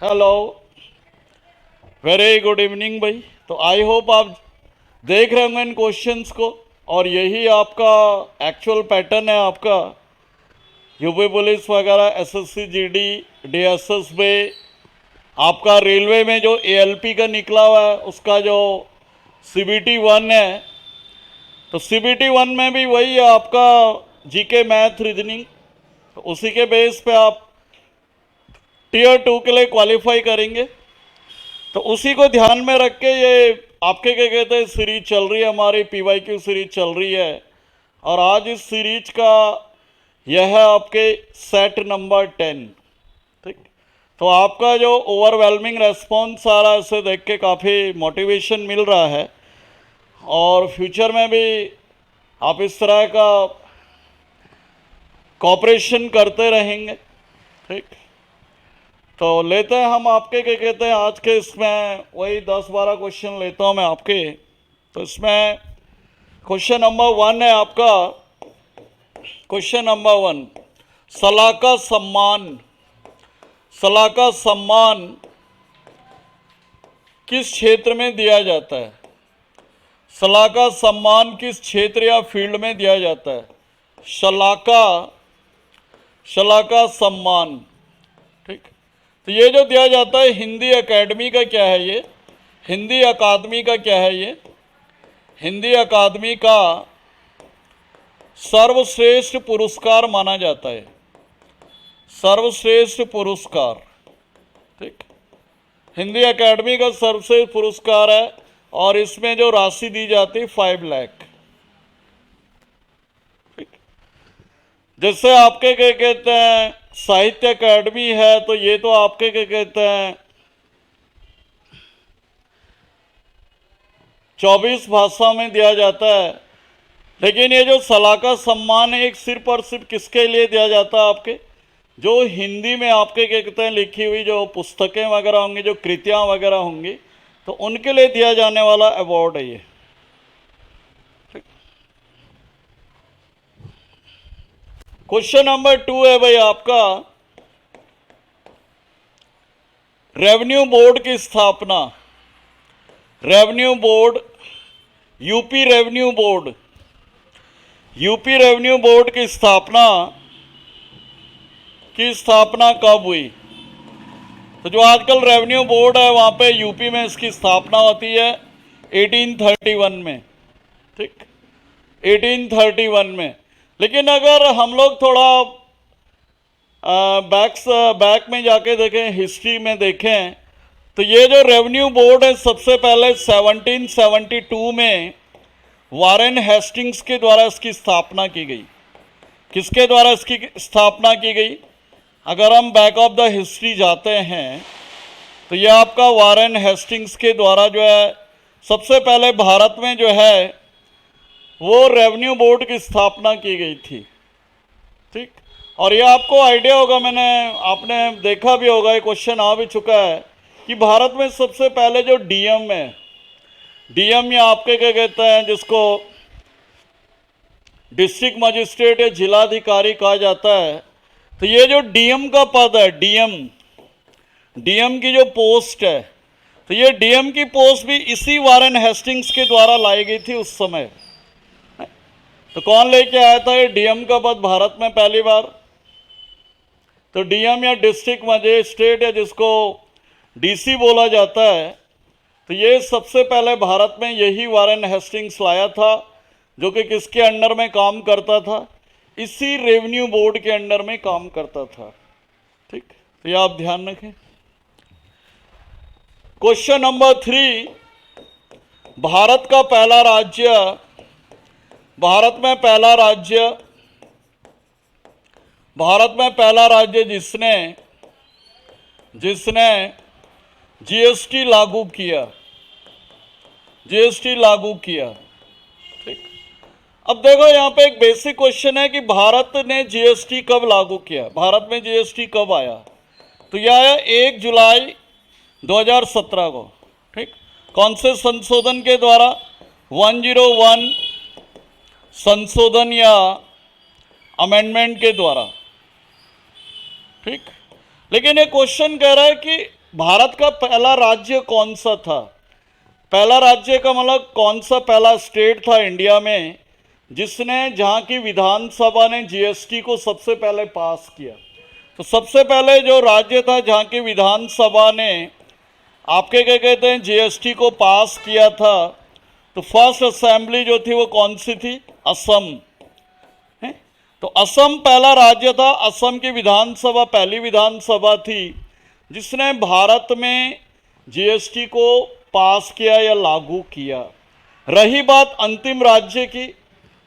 Hello, very good evening भाई। तो I hope आप देख रहे होंगे इन क्वेश्चंस को, और यही आपका एक्चुअल पैटर्न है। आपका यूपी पुलिस वगैरह, एसएससी, जीडी, डीएसएस में आपका रेलवे में जो एएलपी का निकला हुआ है उसका जो सीबीटी 1 है, तो सीबीटी 1 में भी वही है आपका जीके, मैथ, रीजनिंग। तो उसी के बेस पे आप टीयर 2 के लिए क्वालिफाई करेंगे। तो उसी को ध्यान में रख के ये आपके क्या कहते हैं सीरीज चल रही है, हमारी पीवाईक्यू सीरीज चल रही है। और आज इस सीरीज का यह है आपके सेट नंबर 10। ठीक, तो आपका जो ओवरवेलमिंग रेस्पॉन्स आ रहा है उसे देख के काफ़ी मोटिवेशन मिल रहा है, और फ्यूचर में भी आप इस तरह का कॉपरेशन करते रहेंगे। ठीक, तो लेते हैं हम आपके क्या कहते हैं आज के इसमें वही 10-12 क्वेश्चन लेता हूं मैं आपके। तो इसमें क्वेश्चन नंबर 1 है आपका। क्वेश्चन नंबर 1, सलाका सम्मान। सलाका सम्मान किस क्षेत्र में दिया जाता है? सलाका सम्मान किस क्षेत्र या फील्ड में दिया जाता है? शलाका सम्मान। ठीक, तो ये जो दिया जाता है हिंदी अकेडमी का क्या है? ये हिंदी अकादमी का क्या है? ये हिंदी अकादमी का सर्वश्रेष्ठ पुरस्कार माना जाता है। सर्वश्रेष्ठ पुरस्कार। ठीक, हिंदी अकेडमी का सर्वश्रेष्ठ पुरस्कार है, और इसमें जो राशि दी जाती है 5 लाख। ठीक, जैसे आपके क्या कहते हैं साहित्य अकेडमी है, तो ये तो आपके क्या कहते हैं 24 भाषा में दिया जाता है। लेकिन ये जो सलाका सम्मान है, एक सिर्फ और सिर्फ किसके लिए दिया जाता है? आपके जो हिंदी में आपके क्या कहते हैं लिखी हुई जो पुस्तकें वगैरह होंगी, जो कृतियां वगैरह होंगी, तो उनके लिए दिया जाने वाला अवार्ड है ये। क्वेश्चन नंबर 2 है भाई आपका, रेवेन्यू बोर्ड की स्थापना। Revenue board, UP revenue board, UP revenue board की स्थापना कब हुई? तो जो आजकल रेवेन्यू बोर्ड है वहां पे यूपी में इसकी स्थापना होती है 1831 में। ठीक, 1831 में। लेकिन अगर हम लोग थोड़ा बैक में जाके देखें, हिस्ट्री में देखें, तो ये जो रेवेन्यू बोर्ड है सबसे पहले 1772 में वारेन हेस्टिंग्स के द्वारा इसकी स्थापना की गई। किसके द्वारा इसकी स्थापना की गई? अगर हम बैक ऑफ द हिस्ट्री जाते हैं तो यह आपका वारेन हेस्टिंग्स के द्वारा जो है सबसे पहले भारत में जो है वो रेवेन्यू बोर्ड की स्थापना की गई थी। ठीक, और ये आपको आइडिया होगा, आपने देखा भी होगा, ये क्वेश्चन आ भी चुका है कि भारत में सबसे पहले जो डीएम है, डीएम या आपके क्या कहते हैं जिसको डिस्ट्रिक्ट मजिस्ट्रेट या जिलाधिकारी कहा जाता है, तो ये जो डीएम का पद है, डीएम की जो पोस्ट है, तो ये डीएम की पोस्ट भी इसी वारेन हेस्टिंग्स के द्वारा लाई गई थी उस समय। तो कौन लेके आया था ये डीएम का पद भारत में पहली बार? तो डीएम या डिस्ट्रिक्ट मजिस्ट्रेट या जिसको डीसी बोला जाता है, तो ये सबसे पहले भारत में यही वारेन हेस्टिंग्स लाया था, जो कि किसके अंडर में काम करता था? इसी रेवेन्यू बोर्ड के अंडर में काम करता था। ठीक, तो ये आप ध्यान रखें। क्वेश्चन नंबर 3, भारत का पहला राज्य, भारत में पहला राज्य जिसने जीएसटी लागू किया। ठीक, अब देखो यहाँ पे एक बेसिक क्वेश्चन है कि भारत ने जीएसटी कब लागू किया, भारत में जीएसटी कब आया? तो यह आया 1 जुलाई 2017 को। ठीक, कौन से संशोधन के द्वारा? 101 संशोधन या अमेंडमेंट के द्वारा। ठीक, लेकिन ये क्वेश्चन कह रहा है कि भारत का पहला राज्य कौन सा था? पहला राज्य का मतलब कौन सा पहला स्टेट था इंडिया में जिसने, जहाँ की विधानसभा ने जीएसटी को सबसे पहले पास किया? तो सबसे पहले जो राज्य था जहाँ की विधानसभा ने आपके क्या कहते हैं जीएसटी को पास किया था, तो फर्स्ट असेंबली जो थी वो कौन सी थी? असम है। तो असम पहला राज्य था, असम की विधानसभा पहली विधानसभा थी जिसने भारत में जीएसटी को पास किया या लागू किया। रही बात अंतिम राज्य की,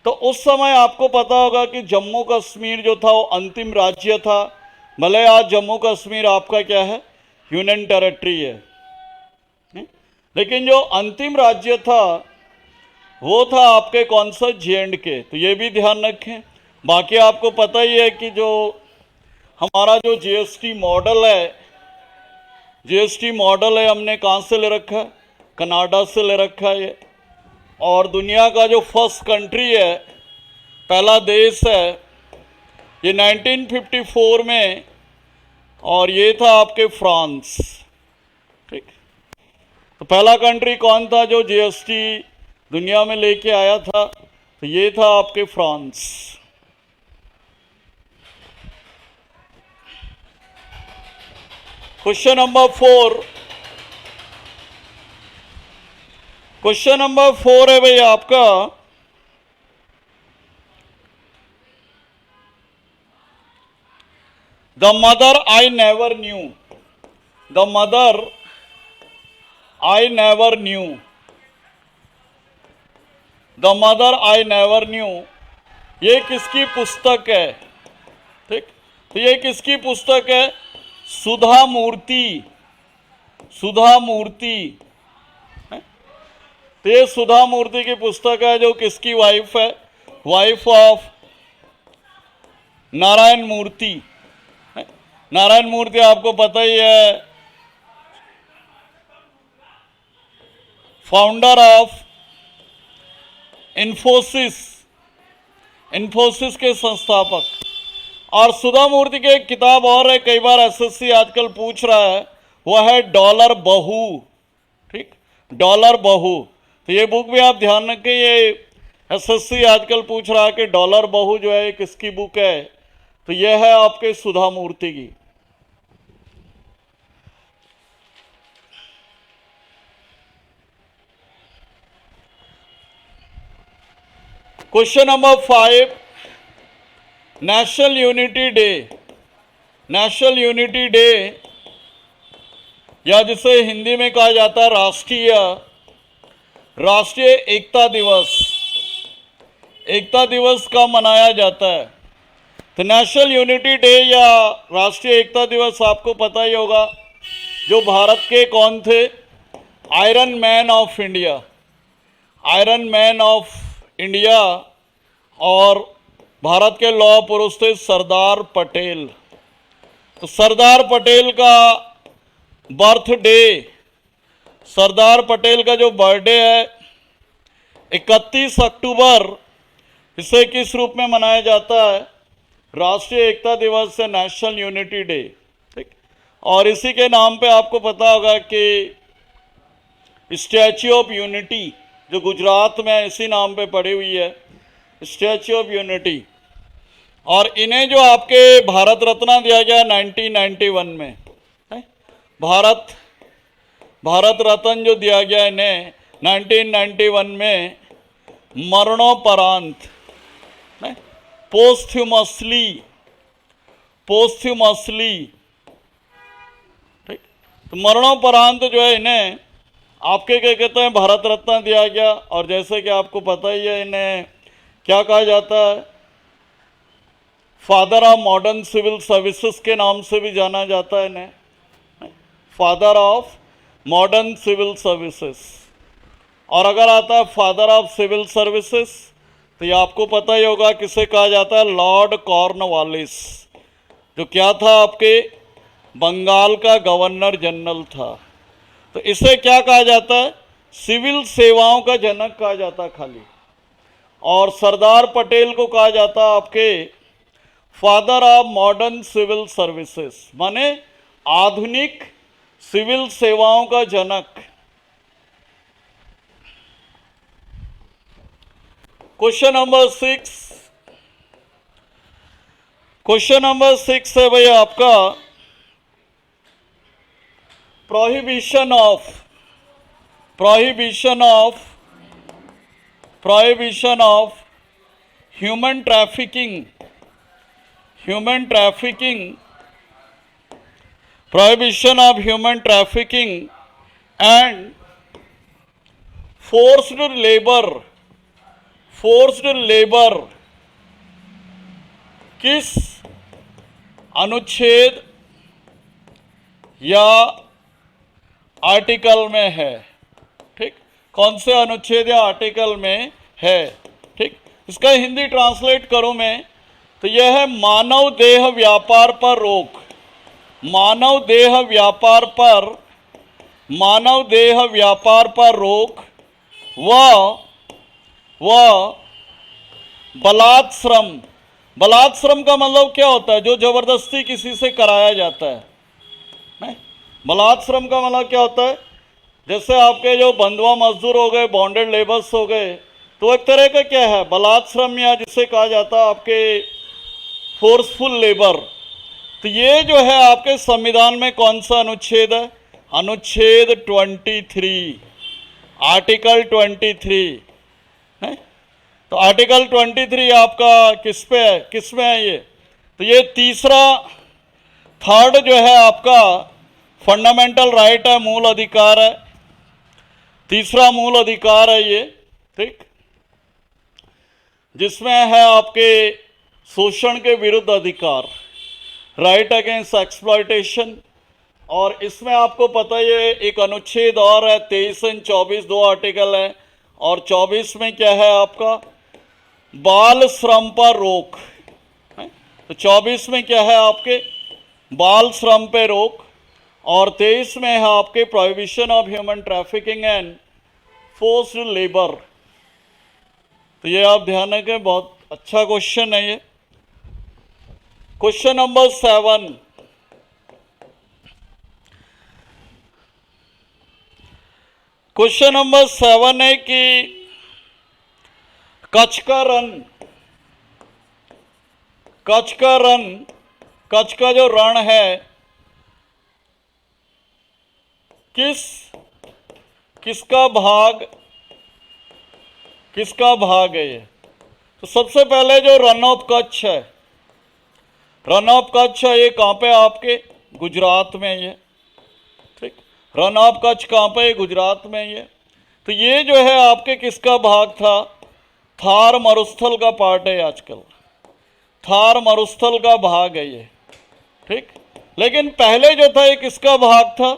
तो उस समय आपको पता होगा कि जम्मू कश्मीर जो था वो अंतिम राज्य था। भले आज जम्मू कश्मीर आपका क्या है, यूनियन टेरिटरी है, लेकिन जो अंतिम राज्य था वो था आपके कौन सा? जे.एंड.के। तो ये भी ध्यान रखें। बाकी आपको पता ही है कि जो हमारा जो जीएसटी मॉडल है हमने कहाँ से ले रखा है? कनाडा से ले रखा है ये। और दुनिया का जो फर्स्ट कंट्री है, पहला देश है, ये 1954 में, और ये था आपके फ्रांस। ठीक। तो पहला कंट्री कौन था जो जीएसटी दुनिया में लेके आया था? तो ये था आपके फ्रांस। क्वेश्चन नंबर 4 है भाई आपका, the mother I never knew. The mother I never knew. The mother I never knew, ये किसकी पुस्तक है? ठीक। तो ये किसकी पुस्तक है? सुधा मूर्ति। सुधा मूर्ति। तो ये सुधा मूर्ति की पुस्तक है, जो किसकी वाइफ है? वाइफ ऑफ नारायण मूर्ति। नारायण मूर्ति आपको पता ही है, फाउंडर ऑफ इन्फोसिस के संस्थापक। और सुधा मूर्ति की एक किताब और है, कई बार एसएससी आजकल पूछ रहा है, वह है डॉलर बहू। ठीक, डॉलर बहू। तो ये बुक भी आप ध्यान रखें, ये एसएससी आजकल पूछ रहा है कि डॉलर बहू जो है किसकी बुक है? तो यह है आपके सुधा मूर्ति की। Question number 5, national unity day. National unity day, या जिसे हिंदी में कहा जाता है राष्ट्रीय एकता दिवस। एकता दिवस का मनाया जाता है। तो नेशनल यूनिटी डे या राष्ट्रीय एकता दिवस आपको पता ही होगा, जो भारत के कौन थे? Iron man of India. Iron man of India, और भारत के लौह पुरुष थे सरदार पटेल। तो सरदार पटेल का बर्थडे, सरदार पटेल का जो बर्थडे है 31 अक्टूबर, इसे किस रूप में मनाया जाता है? राष्ट्रीय एकता दिवस से नेशनल यूनिटी डे। ठीक। और इसी के नाम पे आपको पता होगा कि स्टैच्यू ऑफ यूनिटी जो गुजरात में इसी नाम पे पड़ी हुई है, स्टैच्यू ऑफ यूनिटी। और इन्हें जो आपके भारत रत्न दिया गया 1991 में, भारत रत्न जो दिया गया इन्हें 1991 में, मरणोपरांत, पोस्थ्यूमसली। ठीक। तो मरणोपरांत जो है इन्हें आपके क्या कहते हैं, भारत रत्न दिया गया। और जैसे कि आपको पता ही है, इन्हें क्या कहा जाता है? Father of modern civil services के नाम से भी जाना जाता है इन्हें, father of modern civil services. और अगर आता है फादर ऑफ सिविल सर्विसेज, तो ये आपको पता ही होगा किसे कहा जाता है? लॉर्ड कॉर्नवालिस, जो क्या था आपके बंगाल का गवर्नर जनरल था। तो इसे क्या कहा जाता है? सिविल सेवाओं का जनक कहा जाता खाली। और सरदार पटेल को कहा जाता आपके father of modern civil services, माने आधुनिक सिविल सेवाओं का जनक। क्वेश्चन नंबर 6, क्वेश्चन नंबर 6 है भाई आपका prohibition of human trafficking, prohibition of human trafficking and forced labor किस अनुच्छेद या आर्टिकल में है? ठीक, कौन से अनुच्छेद या आर्टिकल में है? ठीक, इसका हिंदी ट्रांसलेट करूं मैं तो यह है मानव देह व्यापार पर रोक, मानव देह व्यापार पर रोक व बलात् श्रम का मतलब क्या होता है? जो जबरदस्ती किसी से कराया जाता है। नहीं, बलात् श्रम का मतलब क्या होता है? जैसे आपके जो बंधुआ मजदूर हो गए, बॉन्डेड लेबर्स हो गए, तो एक तरह का क्या है बलात् श्रम, या जिसे कहा जाता है आपके फोर्सफुल लेबर। तो ये जो है आपके संविधान में कौन सा अनुच्छेद है? अनुच्छेद 23, आर्टिकल 23 है। तो आर्टिकल 23 आपका किस पे है, किस में है ये? तो ये थर्ड जो है आपका फंडामेंटल राइट है, मूल अधिकार है, तीसरा मूल अधिकार है ये। ठीक, जिसमें है आपके शोषण के विरुद्ध अधिकार, राइट अगेंस्ट एक्सप्लॉयटेशन। और इसमें आपको पता है ये एक अनुच्छेद और है 23 और 24, 2 आर्टिकल है। और 24 में क्या है आपका बाल श्रम पर रोक है। तो 24 में क्या है आपके बाल श्रम पे रोक, और 23 में है आपके prohibition of human trafficking and forced labour. तो ये आप ध्यान रखें, बहुत अच्छा क्वेश्चन है ये। क्वेश्चन नंबर 7, क्वेश्चन नंबर 7 है कि कच्छ का जो रण है किसका भाग है ये? तो सबसे पहले जो रन ऑफ कच्छ है, ये कहाँ पे आपके गुजरात में ये। ठीक, रन ऑफ कच्छ कहाँ पे? गुजरात में ये। तो ये जो है आपके किसका भाग था? थार मरुस्थल का पार्ट है आजकल, थार मरुस्थल का भाग है ये। ठीक, लेकिन पहले जो था ये किसका भाग था?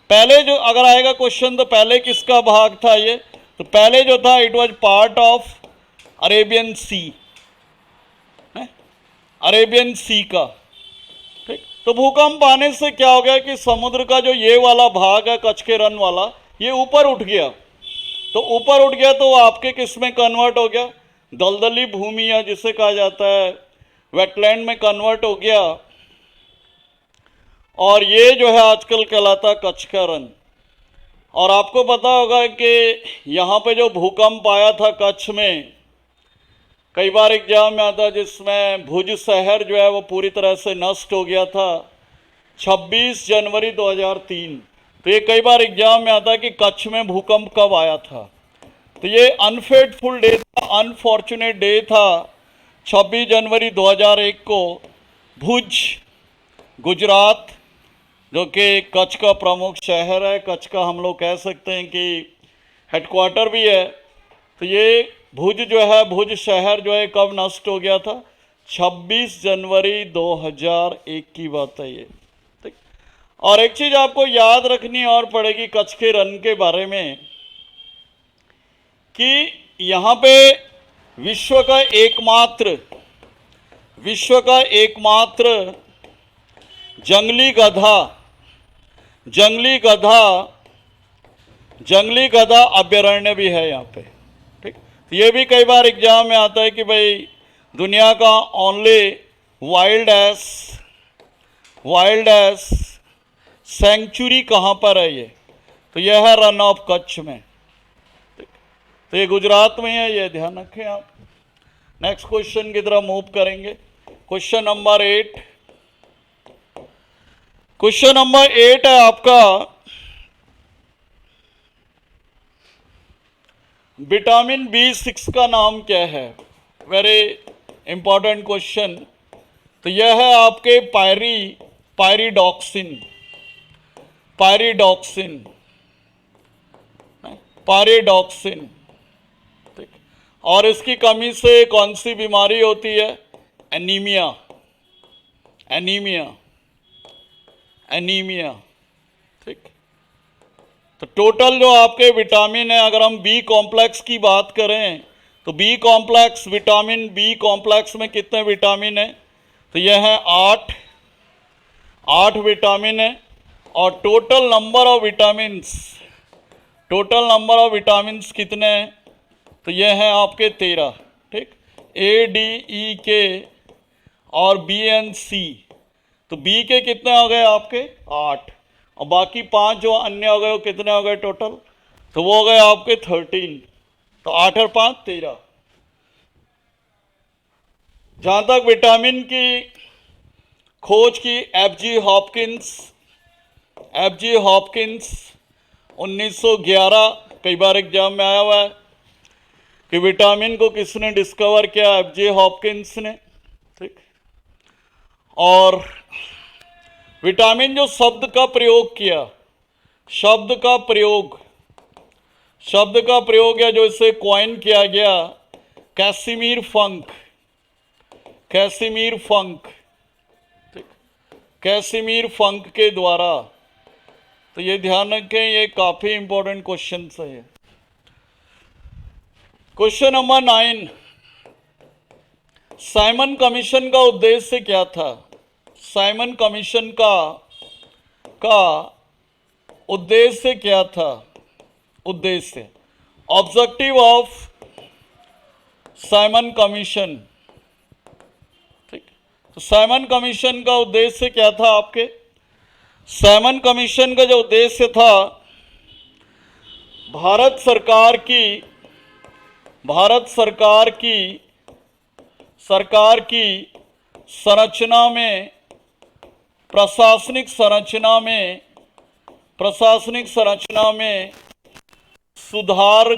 पहले जो अगर आएगा क्वेश्चन तो पहले किसका भाग था ये? तो पहले जो था it was part of Arabian Sea, Arabian Sea का। ठीक, तो भूकंप आने से क्या हो गया कि समुद्र का जो ये वाला भाग है कच्छ के रन वाला, ये ऊपर उठ गया। तो ऊपर उठ गया तो आपके किस में कन्वर्ट हो गया? दलदली भूमि, या जिसे कहा जाता है वेटलैंड में कन्वर्ट हो गया। और ये जो है आजकल कहलाता है कच्छ का रन। और आपको पता होगा कि यहाँ पे जो भूकंप आया था कच्छ में, कई बार एग्जाम में आता है जिसमें भुज शहर जो है वो पूरी तरह से नष्ट हो गया था 26 जनवरी 2003। तो ये कई बार एग्जाम में आता है कि कच्छ में भूकंप कब आया था। तो ये अनफेटफुल डे था, अनफॉर्चुनेट डे था 26 जनवरी 2001 को भुज, गुजरात, जो कि कच्छ का प्रमुख शहर है, कच्छ का हम लोग कह सकते हैं कि हेडक्वार्टर भी है। तो ये भुज जो है, भुज शहर जो है कब नष्ट हो गया था? 26 जनवरी 2001 की बात है ये। ठीक, और एक चीज आपको याद रखनी और पड़ेगी कच्छ के रन के बारे में कि यहाँ पे विश्व का एकमात्र जंगली गधा अभ्यारण्य भी है यहाँ पे। ठीक, ये भी कई बार एग्जाम में आता है कि भाई दुनिया का ओनली वाइल्ड एस सेंचुरी कहाँ पर है ये? तो यह है रन ऑफ कच्छ में। तो ये गुजरात में है, ये ध्यान रखें आप। नेक्स्ट क्वेश्चन की तरफ मूव करेंगे। Question number 8। क्वेश्चन नंबर 8 है आपका, विटामिन B6 का नाम क्या है? Very important question. तो यह है आपके पायरिडॉक्सिन। पायरिडॉक्सिन, पायरिडॉक्सिन, ठीक। और इसकी कमी से कौन सी बीमारी होती है? एनीमिया, एनीमिया, एनीमिया, ठीक। तो टोटल जो आपके विटामिन है, अगर हम बी कॉम्प्लेक्स की बात करें तो B complex, vitamin B complex में कितने विटामिन है? तो यह है 8 विटामिन है। और total number of vitamins, total number of vitamins कितने हैं? तो ये हैं आपके 13, ठीक। A, D, E, K और B एंड C। तो B के कितने हो गए आपके? 8। और बाकी 5 जो अन्य हो गए वो कितने हो गए टोटल? तो वो हो गए आपके 13। तो 8 और 5 13। जहाँ तक विटामिन की खोज की F.G. हॉपकिंस 1911, कई बार एग्जाम में आया हुआ है कि विटामिन को किसने डिस्कवर किया? F.G. हॉपकिंस ने, ठीक। और विटामिन जो शब्द का प्रयोग किया, शब्द का प्रयोग या जो इसे कॉइन किया गया, कैसिमीर फंक, ठीक, कैसिमीर फंक के द्वारा। तो ये ध्यान रखें, ये काफी इंपॉर्टेंट क्वेश्चन है। क्वेश्चन नंबर 9, साइमन कमीशन का उद्देश्य क्या था? साइमन कमीशन का उद्देश्य क्या था? उद्देश्य, ऑब्जेक्टिव ऑफ साइमन कमीशन, ठीक। तो साइमन कमीशन का उद्देश्य क्या था आपके? साइमन कमीशन का जो उद्देश्य था, भारत सरकार की संरचना में, प्रशासनिक संरचना में सुधार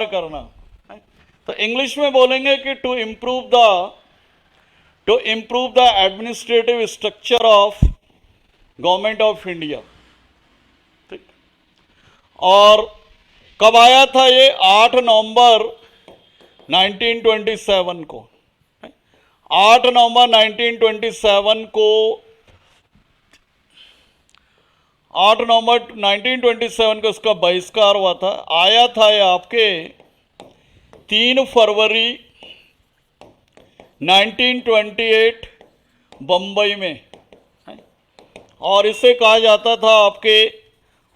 करना। तो इंग्लिश में बोलेंगे कि to improve the administrative structure of government of India, ठीक। और कब आया था ये? 8 नवंबर 1927 को। 8 नवंबर 1927 को, 8 नवंबर 1927 को इसका बहिष्कार हुआ था। आया था ये आपके 3 फरवरी 1928 बंबई में। और इसे कहा जाता था आपके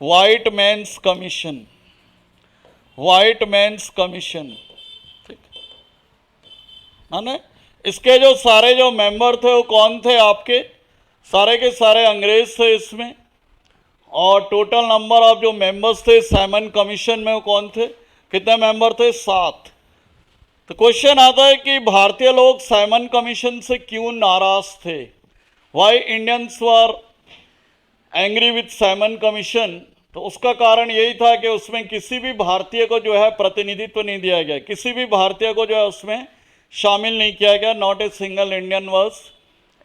व्हाइट मैन्स कमीशन, ठीक है ना। इसके जो सारे जो मेंबर थे वो कौन थे आपके? सारे के सारे अंग्रेज थे इसमें। और टोटल नंबर ऑफ जो मेंबर्स थे साइमन कमीशन में वो कौन थे? कितने मेंबर थे? 7। तो क्वेश्चन आता है कि भारतीय लोग साइमन कमीशन से क्यों नाराज थे? Why Indians were angry with Simon commission? तो उसका कारण यही था कि उसमें किसी भी भारतीय को जो है प्रतिनिधित्व नहीं दिया गया, किसी भी भारतीय को जो है उसमें शामिल नहीं किया गया। Not a single Indian was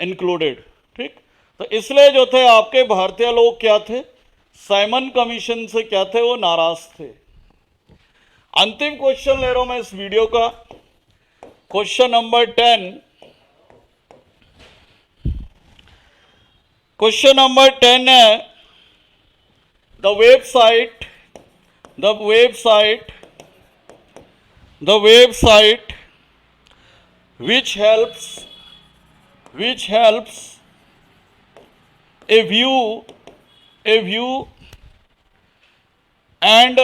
included, ठीक। तो इसलिए जो थे आपके भारतीय लोग क्या थे? साइमन कमीशन से क्या थे? वो नाराज थे। अंतिम क्वेश्चन ले रहा हूं मैं इस वीडियो का, क्वेश्चन नंबर 10। क्वेश्चन नंबर 10 है, the website which helps a view and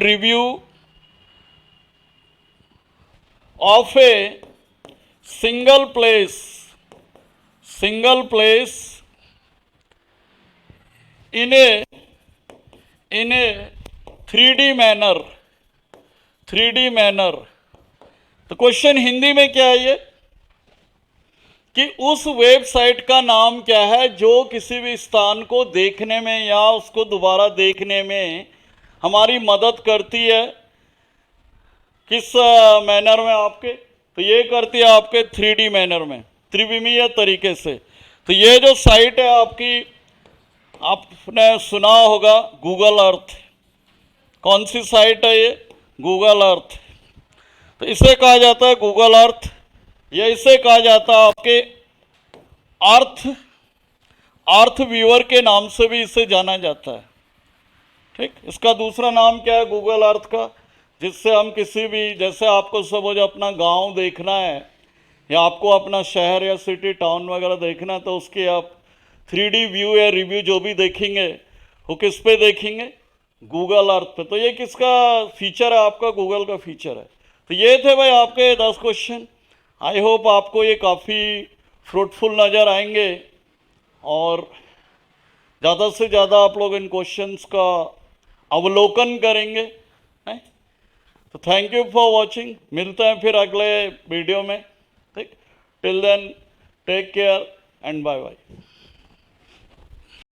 review of a single place in a 3D manner. तो क्वेश्चन हिंदी में क्या है ये कि उस वेबसाइट का नाम क्या है जो किसी भी स्थान को देखने में या उसको दोबारा देखने में हमारी मदद करती है। किस मैनर में आपके, तो ये करती है आपके 3D मैनर में, त्रिविमीय तरीके से। तो ये जो साइट है आपकी, आपने सुना होगा गूगल अर्थ। कौन सी साइट है ये? Google Earth. तो इसे कहा जाता है गूगल अर्थ, या इसे कहा जाता है आपके अर्थ व्यूअर के नाम से भी इसे जाना जाता है। ठीक, इसका दूसरा नाम क्या है गूगल अर्थ का, जिससे हम किसी भी, जैसे आपको सपोज अपना गांव देखना है या आपको अपना शहर या सिटी टाउन वगैरह देखना है, तो उसकी आप 3D व्यू या रिव्यू जो भी देखेंगे वो किस पे देखेंगे? गूगल अर्थ पे। तो ये किसका फीचर है? आपका गूगल का फीचर है। तो ये थे भाई आपके 10 क्वेश्चन। आई होप आपको ये काफ़ी फ्रूटफुल नज़र आएंगे और ज़्यादा से ज़्यादा आप लोग इन क्वेश्चंस का अवलोकन करेंगे। तो थैंक यू फॉर वॉचिंग। मिलते हैं फिर अगले वीडियो में। ठीक, till then take care and bye bye.